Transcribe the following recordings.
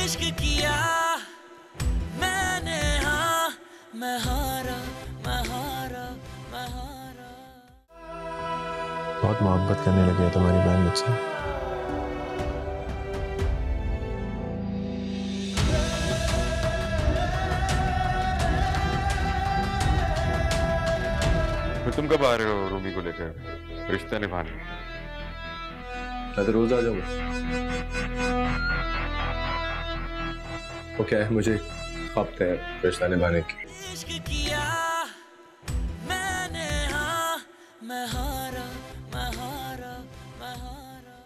इश्क किया मैंने, हाँ मैं हारा मैं हारा मैं हारा। बहुत मोहब्बत करने लगी है तुम्हारी बहन मुझसे। फिर तुम कब आ रहे हो रूमी को लेकर रिश्ता निभाने? मैं तो रोज आ जाऊंगा। वो क्या है, मुझे हफ्ते है रिश्ता निभाने की। इश्क किया मैंने, हाँ मैं हारा मैं हारा मैं हारा।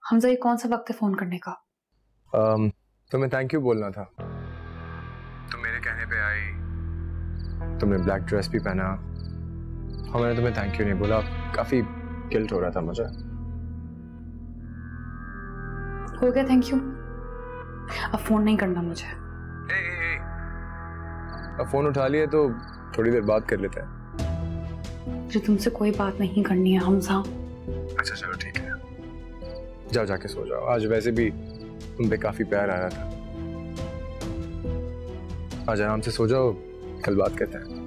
हमजा, ये कौन सा वक्त है फोन करने का? तुम्हें थैंक यू बोलना था। तुम मेरे कहने पे आई, तुमने ब्लैक ड्रेस भी पहना और मैंने तुम्हें थैंक यू नहीं बोला। काफी गिल्ट हो रहा था मुझे। हो गया थैंक यू, अब फोन नहीं करना मुझे। अब फोन उठा लिए तो थोड़ी देर बात कर लेते हैं। मुझे तुमसे कोई बात नहीं करनी है हमजा। अच्छा चलो ठीक है, जाओ जाके सो जाओ। आज वैसे भी तुम पे काफी प्यार आ रहा था। आज आराम से सो जाओ, कल बात करते हैं।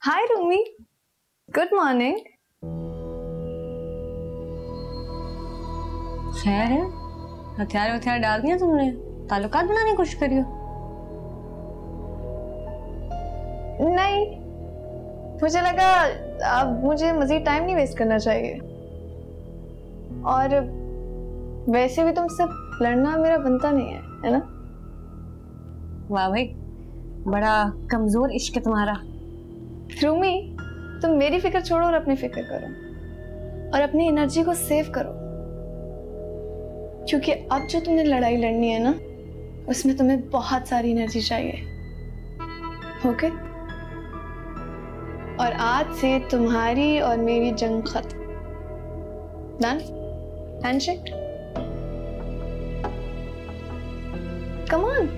हाय रूमी, गुड मॉर्निंग। खैर है, हथियार डाल दिया तुमने, ताल्लुकात बनाने की कोशिश करी हो? नहीं, मुझे लगा अब मुझे मजीद टाइम नहीं वेस्ट करना चाहिए। और वैसे भी तुमसे लड़ना मेरा बनता नहीं है ना? वाह भाई, बड़ा कमजोर इश्क है तुम्हारा। रूमी, तुम मेरी फिक्र छोड़ो और अपनी फिक्र करो और अपनी एनर्जी को सेव करो, क्योंकि अब जो तुमने लड़ाई लड़नी है ना, उसमें तुम्हें बहुत सारी एनर्जी चाहिए। ओके? और आज से तुम्हारी और मेरी जंग खत्म। Done? Handshake? Come on.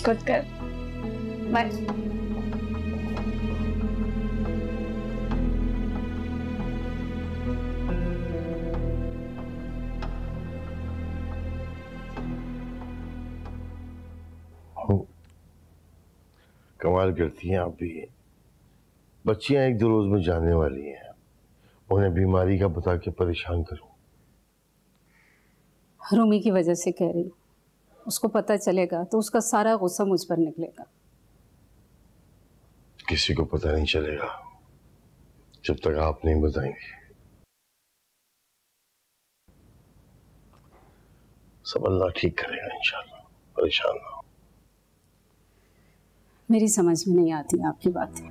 Good girl. Bye. कमाल करती हैं आप भी। बच्चियां एक दो रोज में जाने वाली हैं, उन्हें बीमारी का बता के परेशान करूं। रूमी की वजह से कह रही हूँ, उसको पता चलेगा तो उसका सारा गुस्सा मुझ पर निकलेगा। किसी को पता नहीं चलेगा जब तक आप नहीं बताएंगे। सब अल्लाह ठीक करेगा इंशाल्लाह, परेशान ना हो। मेरी समझ में नहीं आती आपकी बातें।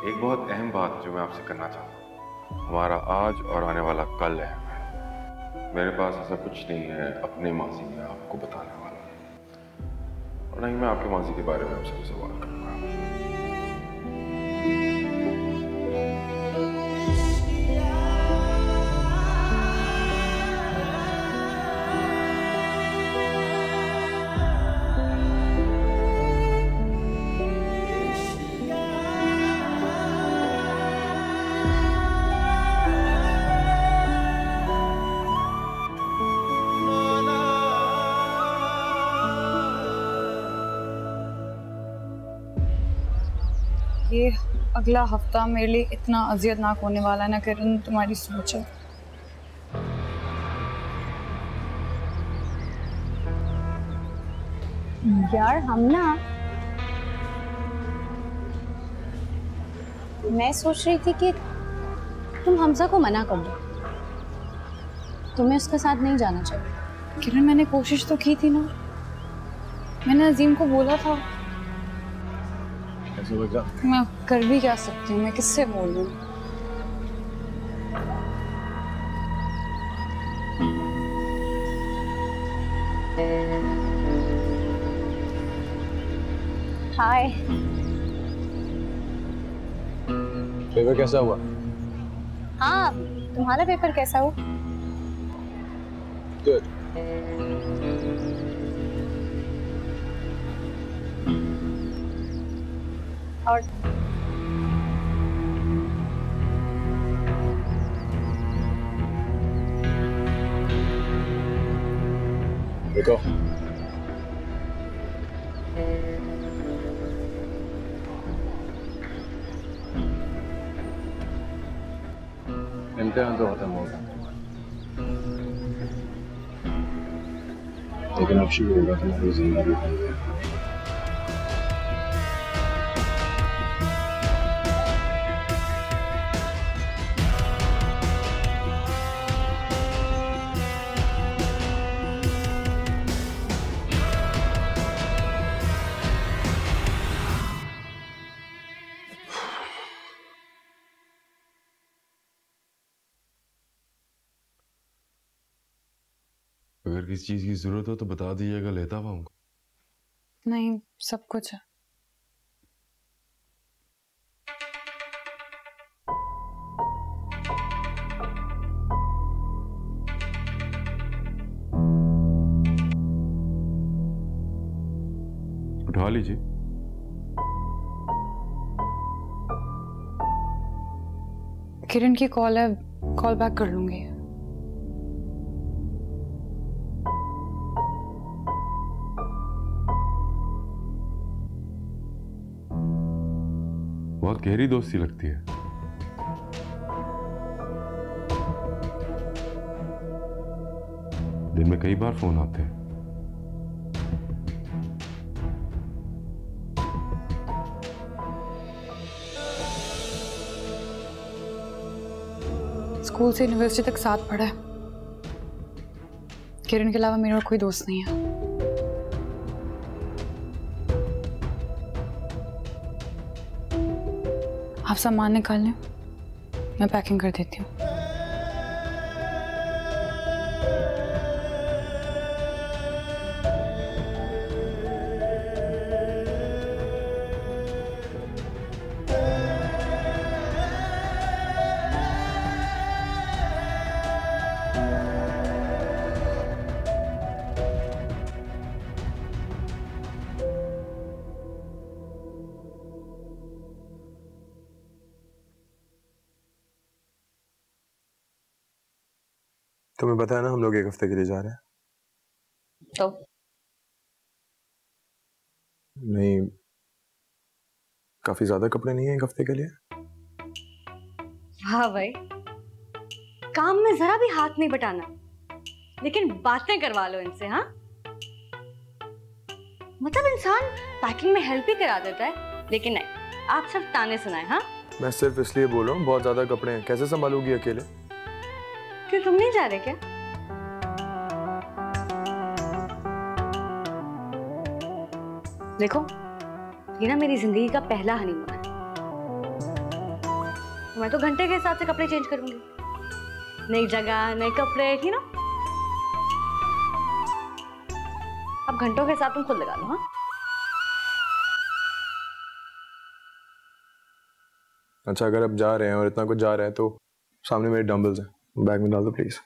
एक बहुत अहम बात जो मैं आपसे करना चाहता हूँ, हमारा आज और आने वाला कल अहम है। मेरे पास ऐसा कुछ नहीं है अपने माजी में आपको बताने वाला, और नहीं मैं आपके माजी के बारे में आपसे कोई सवाल करूँगा। ये अगला हफ्ता मेरे लिए इतना अजियतनाक होने वाला है ना किरण, तुम्हारी सोच है। यार हम ना, मैं सोच रही थी कि तुम हमजा को मना कर दो, तुम्हें उसके साथ नहीं जाना चाहिए। किरण मैंने कोशिश तो की थी ना, मैंने अजीम को बोला था। मैं कर भी क्या सकती हूँ, मैं किससे बोलूँ? हाय। पेपर कैसा हुआ? हाँ, तुम्हारा पेपर कैसा हुआ? गुड। और देखो इम्तिहान तो खत्म होगा, लेकिन अब शुरू होगा तुम्हारी जिंदगी। अगर किसी चीज की जरूरत हो तो बता दीजिएगा, लेता पाऊंगा। नहीं, सब कुछ है। उठा लीजिए। किरण की कॉल है, कॉल बैक कर लूंगी। बहुत गहरी दोस्ती लगती है। दिन में कई बार फोन आते हैं। स्कूल से यूनिवर्सिटी तक साथ पढ़ा है। किरण के अलावा मेरा कोई दोस्त नहीं है। आप सामान निकाल लें, मैं पैकिंग कर देती हूँ। तुम्हें पता है ना हम लोग एक हफ्ते के लिए जा रहे हैं। तो नहीं, काफी ज्यादा कपड़े नहीं है एक हफ्ते के लिए। हाँ भाई, काम में जरा भी हाथ नहीं बटाना, लेकिन बातें करवा लो इनसे। हाँ, मतलब इंसान पैकिंग में हेल्प ही करा देता है, लेकिन नहीं, आप सिर्फ ताने सुनाए। हाँ, मैं सिर्फ इसलिए बोल रहा हूँ, बहुत ज्यादा कपड़े हैं, कैसे संभालूगी अकेले? क्यों, तुम नहीं जा रहे क्या? देखो, ये ना मेरी जिंदगी का पहला हनीमून है, तो मैं तो घंटे के हिसाब से कपड़े चेंज करूंगी। नई जगह, नए कपड़े, ही ना। अब घंटों के हिसाब तुम खुद लगा लो। हाँ, अच्छा, अगर अब जा रहे हैं और इतना कुछ जा रहा है तो सामने मेरे डंबल्स हैं, बैग में डाल दो प्लीज।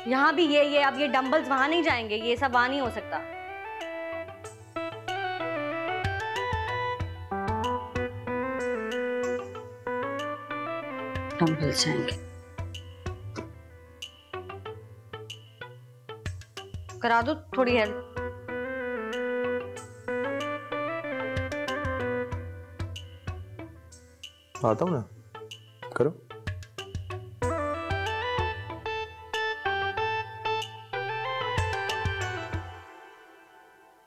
यहाँ भी ये अब ये डंबल्स वहां नहीं जाएंगे, ये सब वहां नहीं हो सकता। डंबल्स जाएंगे, करा दो थोड़ी हेल्प। आता हूँ ना, करो।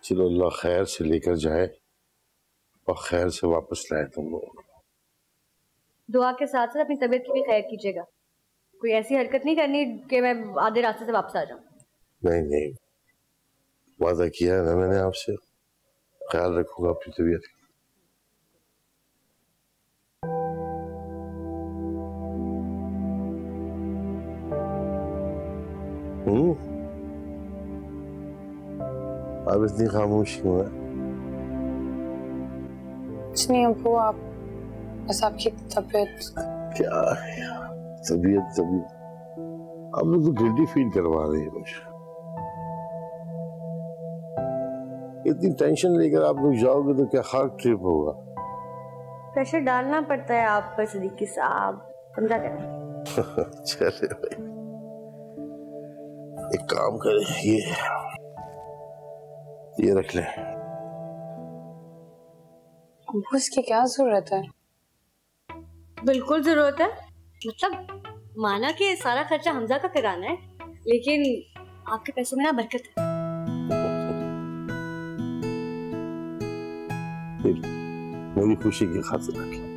चलो, अल्लाह खैर से लेकर जाए और खैर से वापस लाए तुम लोग। दुआ के साथ साथ अपनी तबीयत की भी खैर कीजिएगा। कोई ऐसी हरकत नहीं करनी कि मैं आधे रास्ते से वापस आ जाऊं। नहीं नहीं, वादा किया है ना मैंने आपसे, ख्याल रखूंगा अपनी तबीयत का। आप इतनी खामोश क्यों है? कुछ नहीं अब्बू, आप बस आपकी तबीयत। क्या है तबीयत? आप लोग तो गिल्टी फील करवा रही है मुझे। इतनी टेंशन लेकर आप लोग जाओगे तो क्या हार्ट ट्रिप होगा? प्रेशर डालना पड़ता है आप पर सिद्दीकी साहब, समझा क्या? चले भाई, एक काम करें, ये रख ले। इसकी क्या जरूरत है? बिल्कुल जरूरत है। मतलब माना कि सारा खर्चा हमजा का कराना है, लेकिन आपके पैसों में ना बरकत है। मेरी खुशी की खातिर रख ले।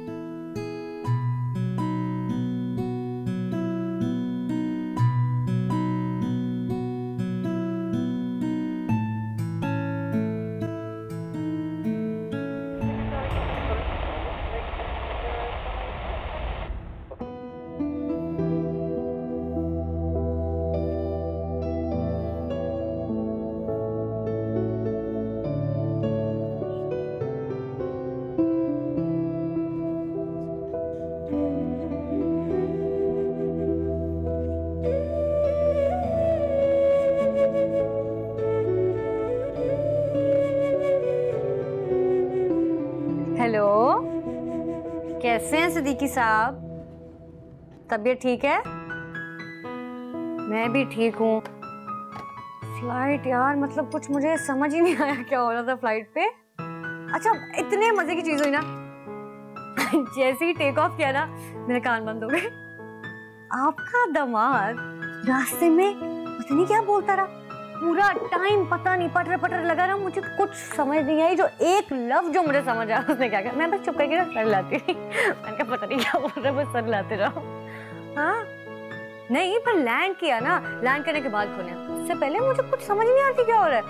हेलो, कैसे हैं सिद्दीकी साहब? तबीयत ठीक है? मैं भी ठीक हूँ। फ्लाइट यार, मतलब कुछ मुझे समझ ही नहीं आया क्या हो रहा था फ्लाइट पे। अच्छा, इतने मजे की चीज हुई ना, जैसे ही टेक ऑफ किया ना मेरे कान बंद हो गए। आपका दामाद रास्ते में पता नहीं क्या बोलता रहा, पूरा टाइम पता नहीं पटर पटर लगा रहा, मुझे कुछ समझ नहीं आई। जो एक लफ्ज जो मुझे समझ आया उसने क्या किया, मैं बस चुप करके सर लाती थी। मैंने कहा पता नहीं क्या बोल रहा है, बस सर लाते रहो। हाँ नहीं, पर लैंड किया ना, लैंड करने के बाद खोले, उससे पहले मुझे कुछ समझ नहीं आती क्या हो रहा है।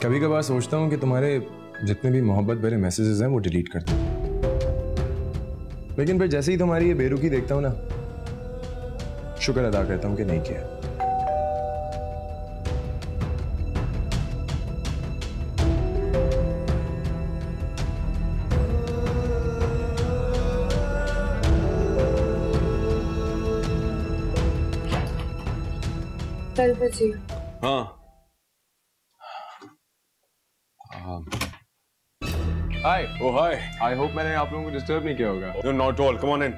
कभी कभार सोचता हूँ कि तुम्हारे जितने भी मोहब्बत भरे मैसेजेस हैं वो डिलीट कर दूं, लेकिन फिर जैसे ही तुम्हारी ये बेरुखी देखता हूँ ना, शुक्र अदा करता हूँ कि नहीं किया। हाँ हाय, ओ हाय, आई होप मैंने आप लोगों को डिस्टर्ब नहीं किया होगा। No not all, come on in.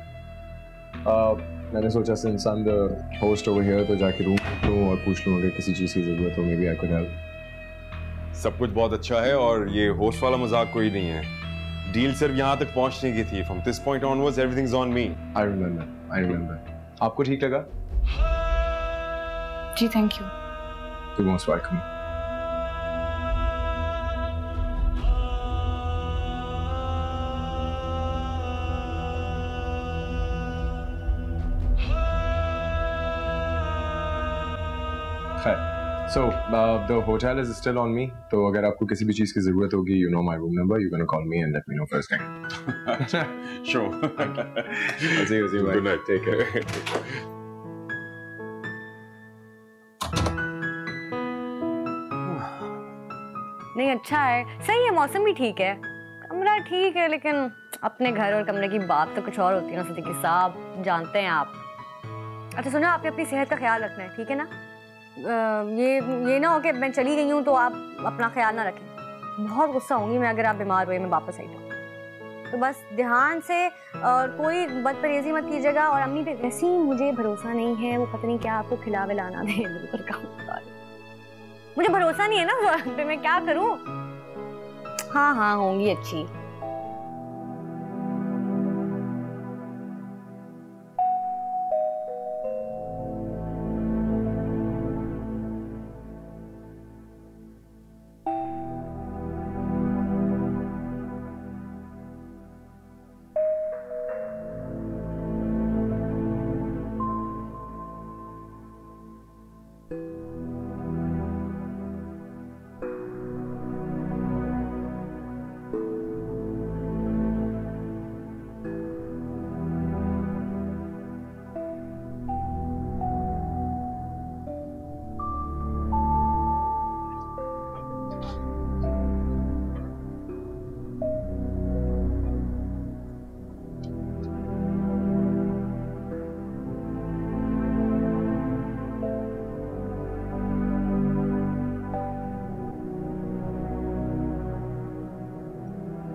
मैंने सोचा since I am the host over here तो जाके रूम लूं और पूछ लूं अगर किसी चीज़ की ज़रूरत हो, maybe I could help. सब कुछ बहुत अच्छा है और ये होस्ट वाला मजाक कोई नहीं है। डील सिर्फ यहाँ तक पहुँचने की थी। From this point onwards everything's on me. I remember. आपको ठीक लगा? जी thank you. You most welcome. So the hotel is still on me. तो अगर आपको किसी भी चीज़ की ज़रूरत होगी, you know my room number. You're gonna call me and let me know first thing. Sure. I'll see you. Good night. Take care. नहीं अच्छा है, सही है, मौसम भी ठीक है, कमरा ठीक है, लेकिन अपने घर और कमरे की बात तो कुछ और होती है ना सिद्दीकी साहब, जानते हैं आप। अच्छा सुनो, आपने अपनी सेहत का ख्याल रखना है, ठीक है ना? ये ना हो कि मैं चली गई हूँ तो आप अपना ख्याल ना रखें। बहुत गुस्सा होंगी मैं अगर आप बीमार हुए मैं वापस आई तो बस ध्यान से, और कोई बदपरहेजी मत कीजिएगा। और अम्मी पे वैसे ही मुझे भरोसा नहीं है, वो पता नहीं क्या आपको खिला विलाना दे, बिल्कुल काम मुझे भरोसा नहीं है ना तो मैं क्या करूं। हाँ हाँ होंगी अच्छी।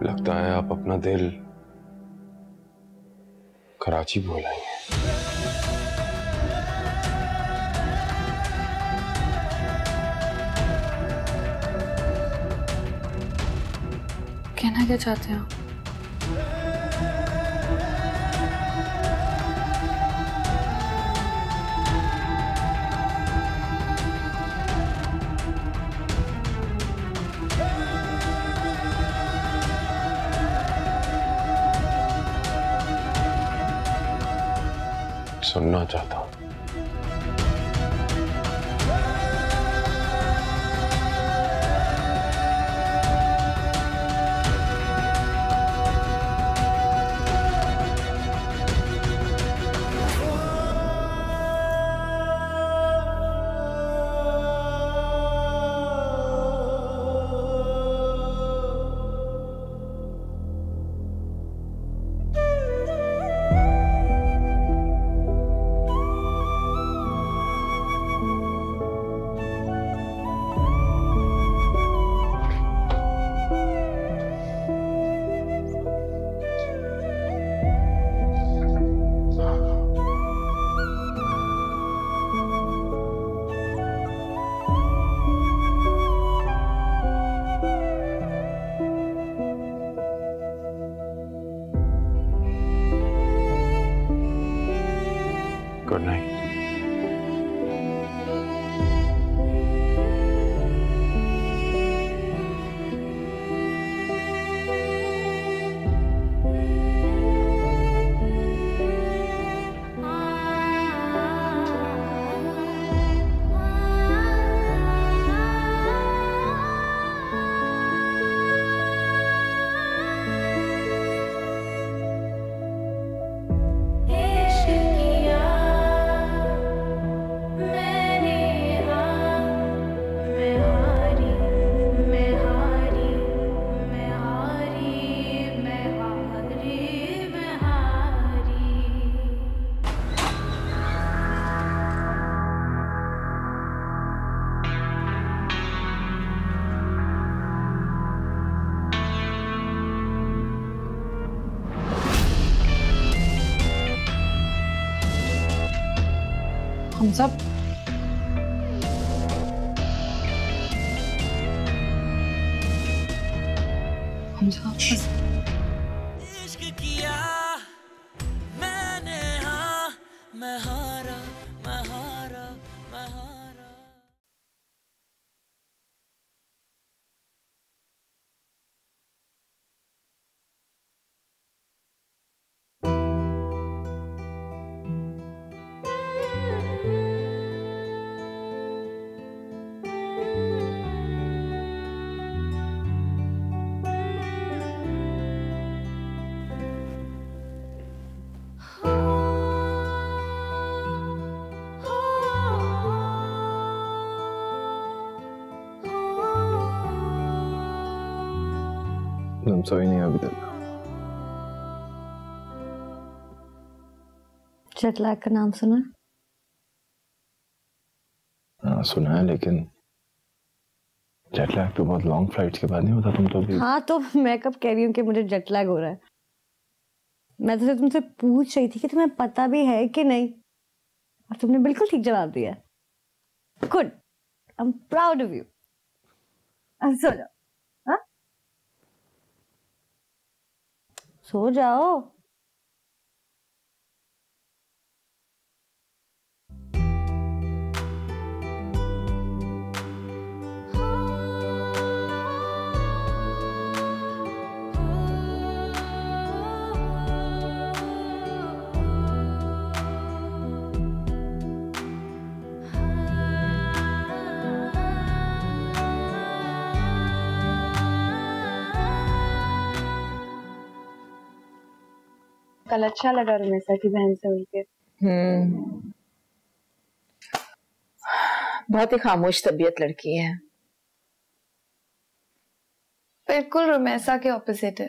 लगता है आप अपना दिल कराची भूल आए हैं। कहना क्या चाहते हैं आप? सुनना चाहता हूं। हम सब इश्क किया मैंने, हाँ मैं हारा मैं हारा मैं हारा। तुम सोई नहीं अभी तक? जेट लैग का नाम सुना? हाँ सुना है, लेकिन जेट लैग तो बहुत लॉन्ग फ्लाइट्स के बाद नहीं होता। तुम तो भी हाँ, तो मैं कब कह रही हूँ कि मुझे जेट लैग हो रहा है? मैं तो तुमसे पूछ रही थी कि तुम्हें पता भी है कि नहीं, और तुमने बिल्कुल ठीक जवाब दिया। Good, I am proud of you. अब सो जाओ। हाँ, सो जाओ। कल अच्छा लगा रुमेसा की बहन से मिलके। बहुत ही खामोश तबीयत लड़की है। बिल्कुल रुमेसा के ऑपोजिट है।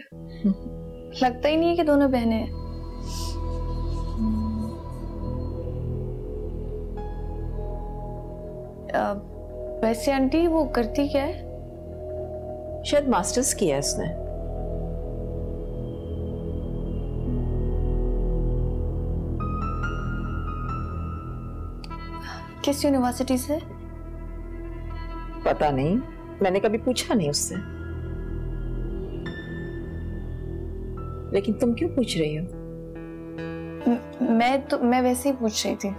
लगता ही नहीं है कि दोनों बहनें हैं। वैसे आंटी वो करती क्या है? शायद मास्टर्स किया है उसने। किस यूनिवर्सिटी से? पता नहीं, मैंने कभी पूछा नहीं उससे। लेकिन तुम क्यों पूछ रही हो? मैं वैसे ही पूछ रही थी।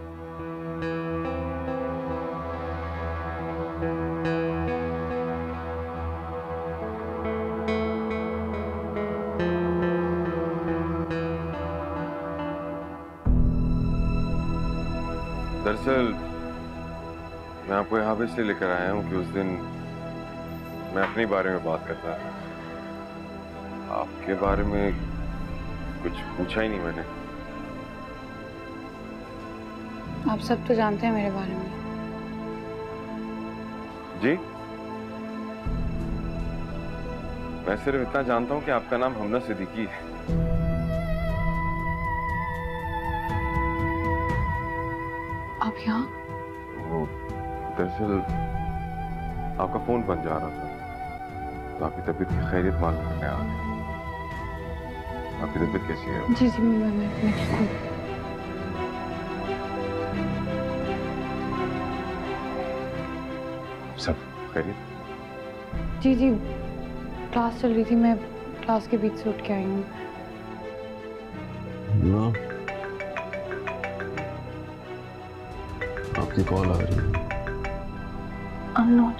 दरअसल मैं आपको यहाँ पे इसलिए लेकर आया हूँ कि उस दिन मैं अपने बारे में बात करता था। आपके बारे में कुछ पूछा ही नहीं मैंने। आप सब तो जानते हैं मेरे बारे में। जी, मैं सिर्फ इतना जानता हूँ कि आपका नाम हमना सिद्दीकी है। आप यहाँ? वो दरअसल आपका फोन बंद जा रहा था, तो आपकी तबीयत की खैरियत मालूम करने आ गए। आपकी तबीयत कैसी है? जी जी, मैं ठीक हूँ। सब खैरियत? जी जी, क्लास चल रही थी, मैं क्लास के बीच से उठ के आई हूँ। आपकी कॉल आ रही है। अननोन।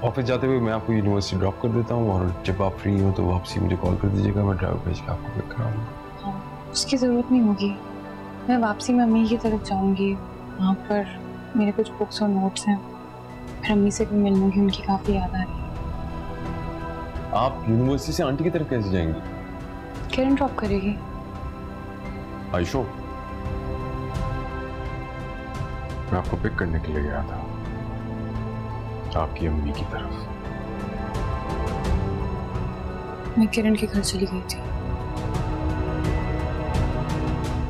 ऑफिस जाते हुए मैं आपको यूनिवर्सिटी ड्रॉप कर देता हूँ, और जब आप फ्री हो तो वापसी मुझे कॉल कर दीजिएगा। मैं ड्राइवर भेज के आपको पिक कराऊंगा। हाँ, उसकी ज़रूरत नहीं होगी। मैं वापसी में अम्मी की तरफ जाऊंगी। वहाँ पर मेरे कुछ बुक्स और नोट्स हैं। फिर अम्मी से भी मिल लूंगी, उनकी काफ़ी याद आ रही है। आप यूनिवर्सिटी से आंटी की तरफ कैसे जाएंगी? किरण ड्रॉप करेगी। आयशो, मैं आपको पिक करने के लिए गया था, आपकी अम्मी की तरफ। मैं किरण के घर चली गई थी।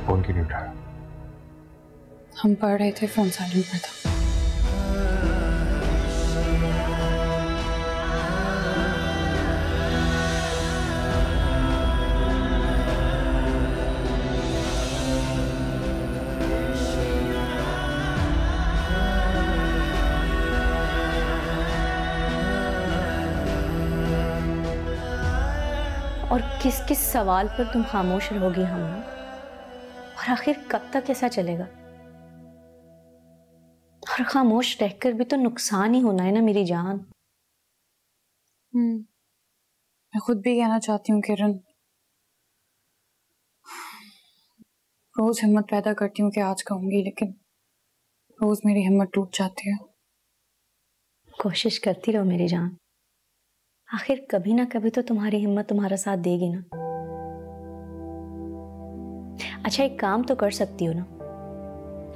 फोन क्यों नहीं उठाया? हम पढ़ रहे थे, फोन साइलेंट पर था। और किस किस सवाल पर तुम खामोश रहोगी हमना? और आखिर कब तक ऐसा चलेगा? और खामोश रहकर भी तो नुकसान ही होना है ना मेरी जान। मैं खुद भी कहना चाहती हूँ किरण, रोज हिम्मत पैदा करती हूँ कि आज कहूंगी, लेकिन रोज मेरी हिम्मत टूट जाती है। कोशिश करती रहो मेरी जान, आखिर कभी ना कभी तो तुम्हारी हिम्मत तुम्हारा साथ देगी ना। अच्छा, एक काम तो कर सकती हो ना,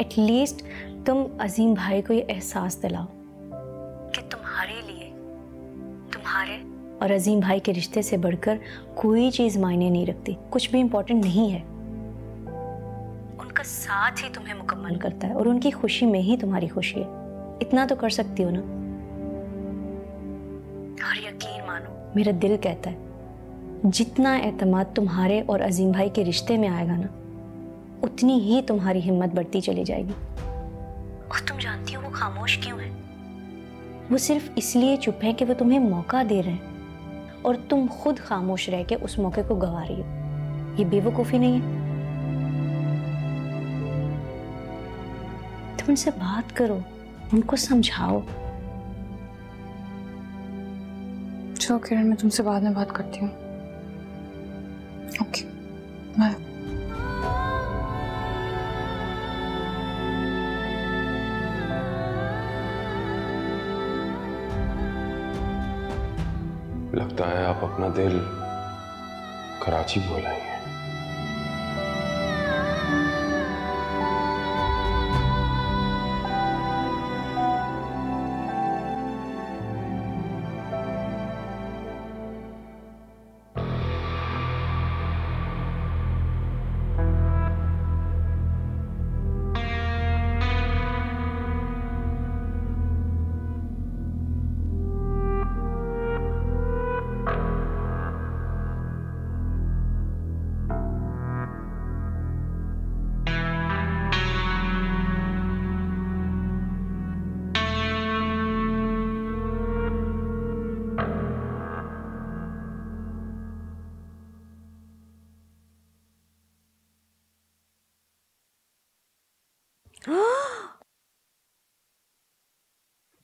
एटलीस्ट तुम अजीम भाई को ये एहसास दिलाओ कि तुम्हारे लिए, तुम्हारे और अजीम भाई के रिश्ते से बढ़कर कोई चीज मायने नहीं रखती, कुछ भी इंपॉर्टेंट नहीं है। उनका साथ ही तुम्हें मुकम्मल करता है और उनकी खुशी में ही तुम्हारी खुशी है। इतना तो कर सकती हो ना। और यकीन मानो, मेरा दिल कहता है जितना एतमाद तुम्हारे और अजीम भाई के रिश्ते में आएगा ना, उतनी ही तुम्हारी हिम्मत बढ़ती चली जाएगी। और तुम जानती हो वो खामोश क्यों है? वो सिर्फ इसलिए चुप है कि वो तुम्हें मौका दे रहे हैं और तुम खुद खामोश रह के उस मौके को गंवा रही हो। ये बेवकूफी नहीं है? तुम उनसे बात करो, उनको समझाओ। चलो किरण, मैं तुमसे बाद में बात करती हूँ। Okay, bye. लगता है आप अपना दिल कराची बोल आई हैं।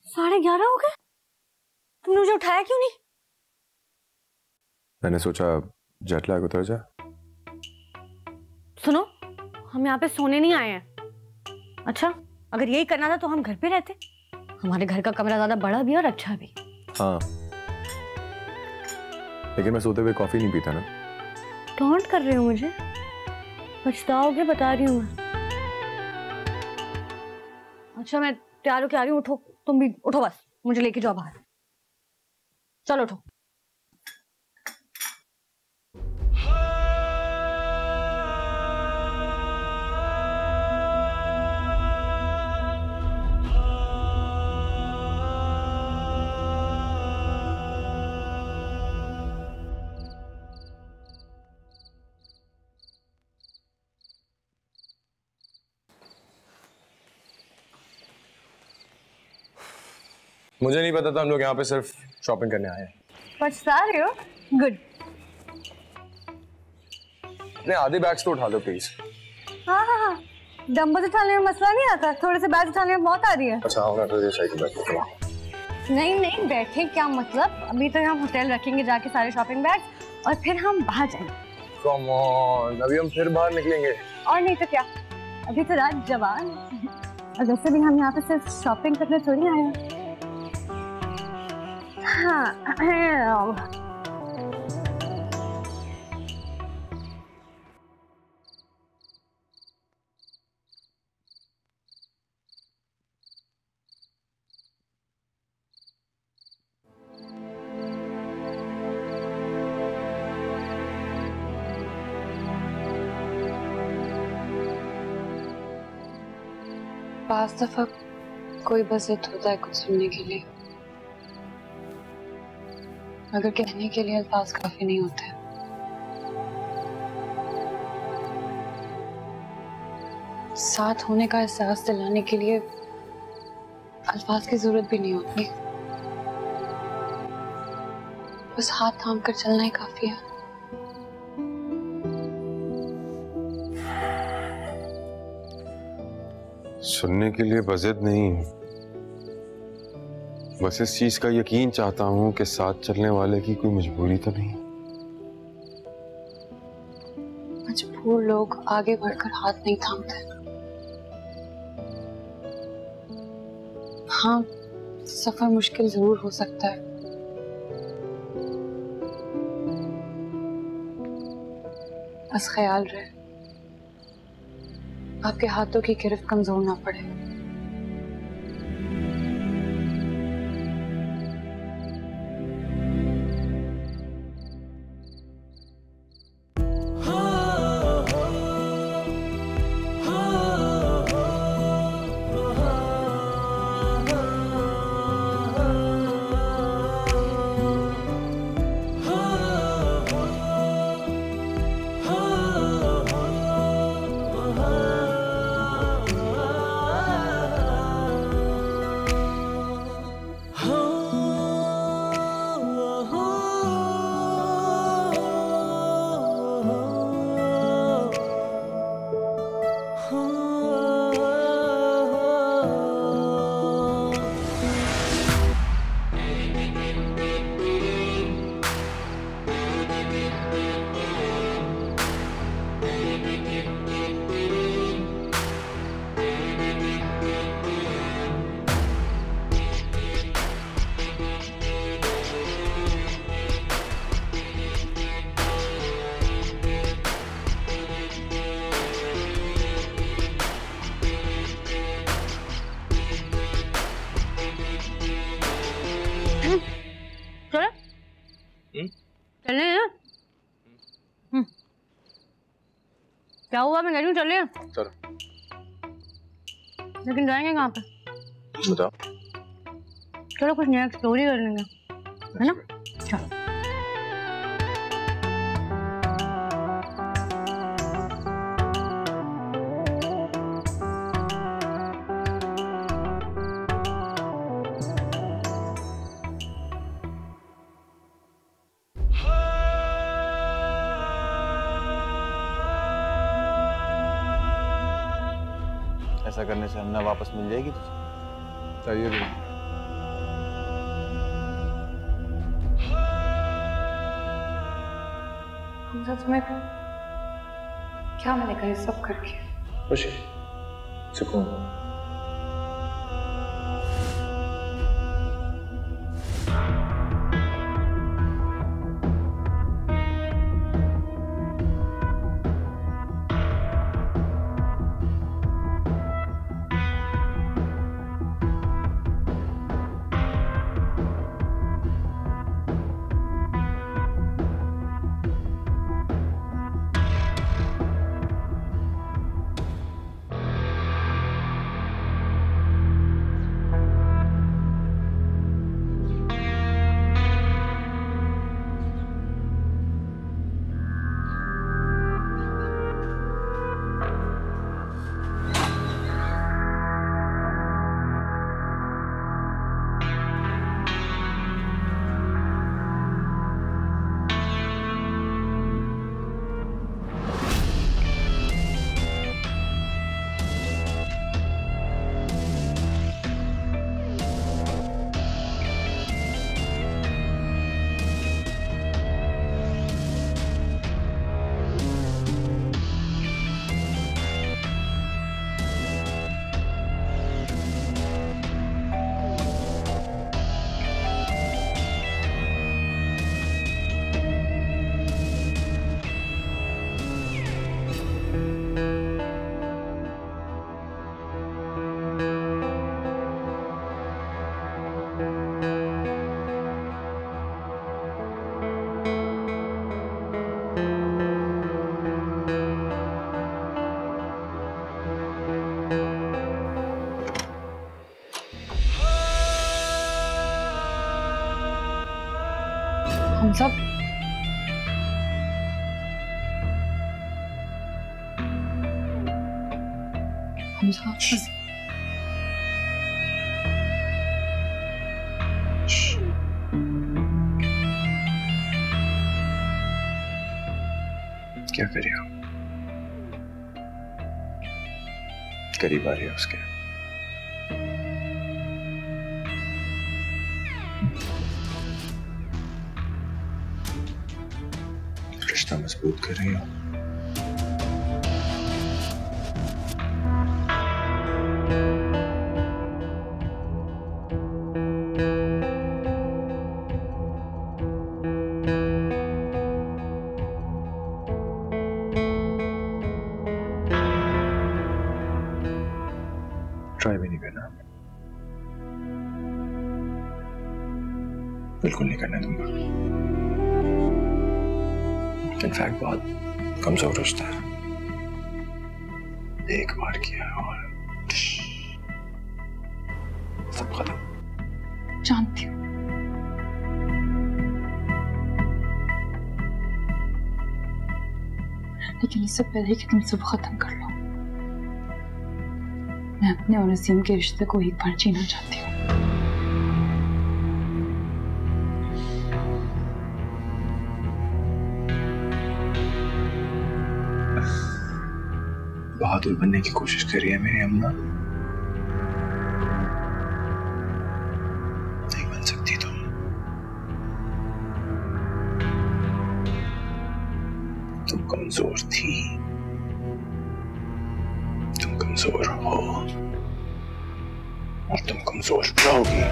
साढ़े 11 हो गए? तुमने मुझे उठाया क्यों नहीं? मैंने सोचा जेट लैग उतर जाए। सुनो, हम यहाँ पे सोने नहीं आए हैं। अच्छा, अगर यही करना था तो हम घर पे रहते। हमारे घर का कमरा ज्यादा बड़ा भी और अच्छा भी। हाँ, लेकिन मैं सोते हुए कॉफी नहीं पीता ना। टॉन्ट कर रहे हो मुझे? पछताओगे, बता रही हूँ मैं। अच्छा, मैं तैयार होके आ रही हूँ, उठो। तुम भी उठो, बस मुझे लेके जाओ बाहर। चलो उठो। मुझे नहीं पता था हम लोग यहाँ पे सिर्फ शॉपिंग करने आए हैं। पछता रहे हो? गुड। अपने आधे बैग्स तो उठा लो प्लीज। हाँ, डंबल उठाने में मसला नहीं आता, थोड़े से बैग उठाने में बहुत आ रही है। अच्छा, होना तो ये साइकिल बैग। नहीं, बैठे क्या मतलब? अभी तो हम होटल रखेंगे जाके सारे शॉपिंग बैग, और फिर हम बाहर जाएंगे। कम ऑन, अभी हम फिर बाहर निकलेंगे। और नहीं तो क्या, अभी तो रात जवान। और वैसे भी हम यहाँ पे सिर्फ शॉपिंग करने थोड़ी आए हैं। हाँ, पास दफा कोई बस जिद होता है कुछ सुनने के लिए, अगर कहने के लिए अल्फाज काफी नहीं होते। साथ होने का एहसास दिलाने के लिए अल्फाज की जरूरत भी नहीं होती, बस हाथ थाम कर चलना ही काफी है। सुनने के लिए बज़िद नहीं, बस इस चीज का यकीन चाहता हूं कि साथ चलने वाले की कोई मजबूरी तो नहीं। मजबूर लोग आगे बढ़कर हाथ नहीं थामते। हाँ, सफर मुश्किल जरूर हो सकता है, बस ख्याल रहे आपके हाथों की गिरफ्त कमजोर ना पड़े। चले ना? क्या हुआ? मैं कह रही हूँ चले। चलो। लेकिन जाएंगे कहाँ पे? बताओ। चलो कुछ नया एक्सप्लोर कर लेंगे, है ना? चलो। ऐसा करने से हमना वापस मिल जाएगी तुझे? चाहिए भी। हमजा तुम्हें क्या मिलेगा ये सब करके? खुशी, सुकून। हम सब क्या करिए? करीब आ रही है उसके। रिश्ता मजबूत कर रही हो। ट्राई भी नहीं करना, बिल्कुल नहीं करने दूंगा। इनफैक्ट बहुत कमजोर रिश्ता है, एक बार किया और सब खत्म। जानती हूँ, लेकिन इससे पहले कि तुम सब खत्म कर लो, मैं अपने और असीम के रिश्ते को एक बार जीना चाहती हूँ। बहादुर बनने की कोशिश करी है मेरी अम्मा, नहीं बन सकती तुम। तुम कमजोर थी, तुम कमजोर हो और तुम कमजोर रहोगी।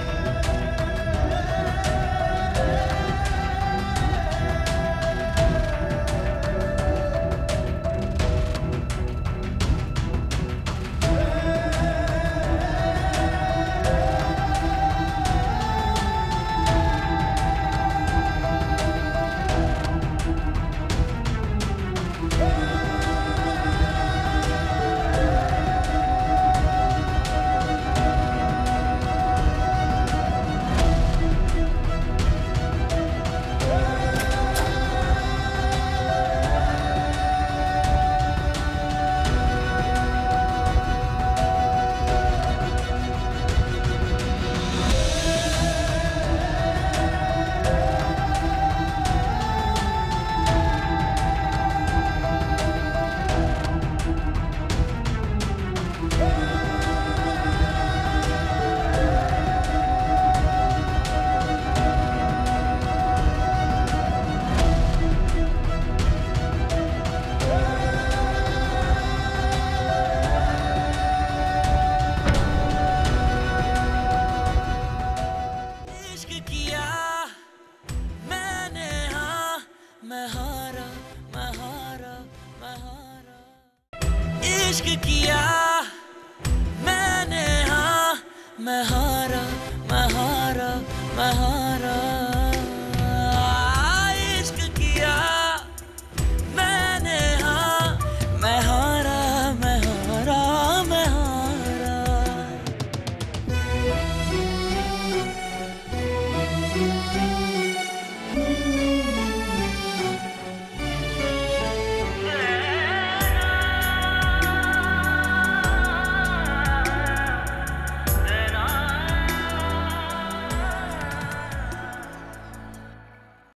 इश्क किया